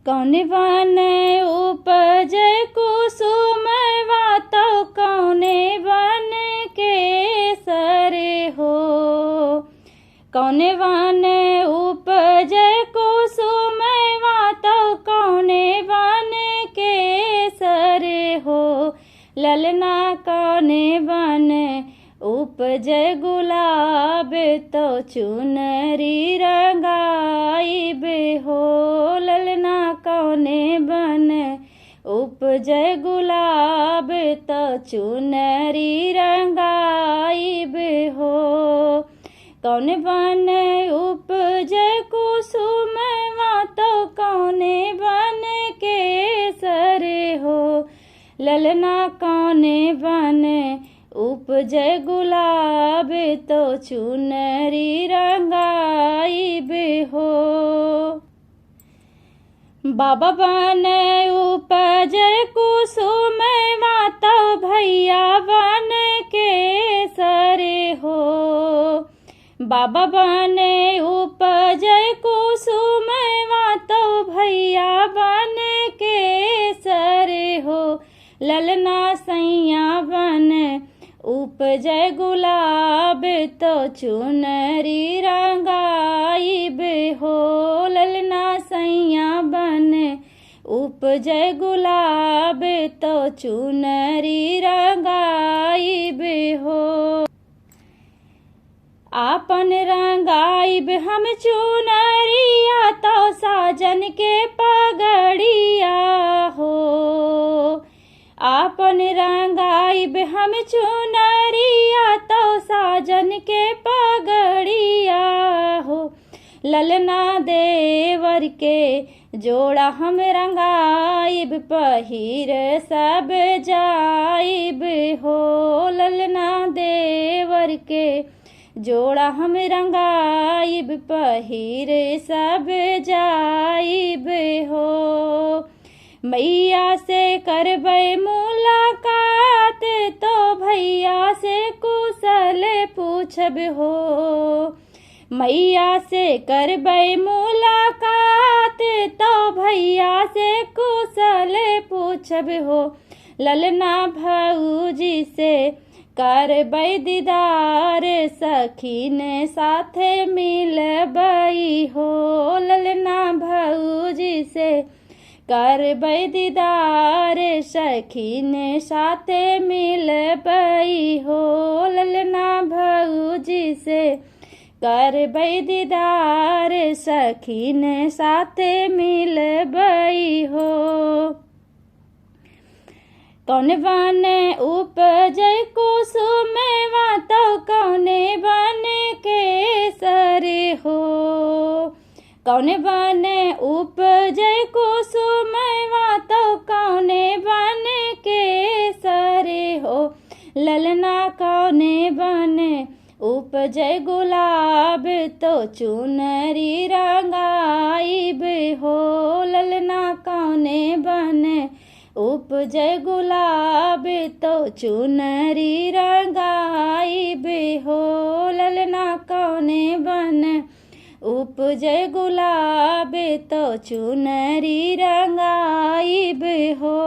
कौने बन उपज कुसुमवा तो कौने बन केसर हो। कौने बन उपज कुसुमवा तो कौने बन केसर हो। ललना कौने बन उपज गुलाब तो चुनरी रंगाइब हो। ललना कौने बन उपज गुलाब तो चुनरी रंगाइब हो। कौने बन उपज कुसुमवा तो कौने बन केसर हो। ललना कौने बन उपज गुलाब तो चुनरी रंगाइब हो। बाबा बन उपज कुसुमवा तो भैया बन केसर हो। बाबा बन उपज कुसुमवा तो भैया बन केसर हो। ललना सैया बन उपज गुलाब तो चुनरी रंगाइब हो। ललना सैया बन उपज गुलाब तो चुनरी रंगाइब हो। आपन रंगाइब हम चुनरिया तो साजन के पगड़िया हो। आपन रंगाइब हम चुनरिया तो साजन के पगड़िया हो। ललना देवर के जोड़ा हम रंगाइब पहिर सब जाइब हो। ललना देवर के जोड़ा हम रंगाइब पहिर सब जाइब हो। मैया से करबै मुलाकात तो भैया से कुशल पूछब हो। मैया से करबै मुलाकात तो भैया से कुशल पूछब हो। ललना भौजी से करबै दीदार सखीन साथे मिलबै हो। ललना भौजी से करबै दीदार सखीन साथे मिलबै हो। ललना भौजी से करबै दीदार सखीन साथे मिलबै हो। कौने बन उपज कुसुमवा तो कौने बन केसर हो। कौने बन उपज कुसुमवा तो कौने बन केसर हो। ललना कौने बन उपज गुलाब तो चुनरी रंगाइब हो। ललना कौने बन उपज गुलाब तो चुनरी रंगाइब हो। ललना कौने बन उपज गुलाब तो चुनरी रंगाइब हो।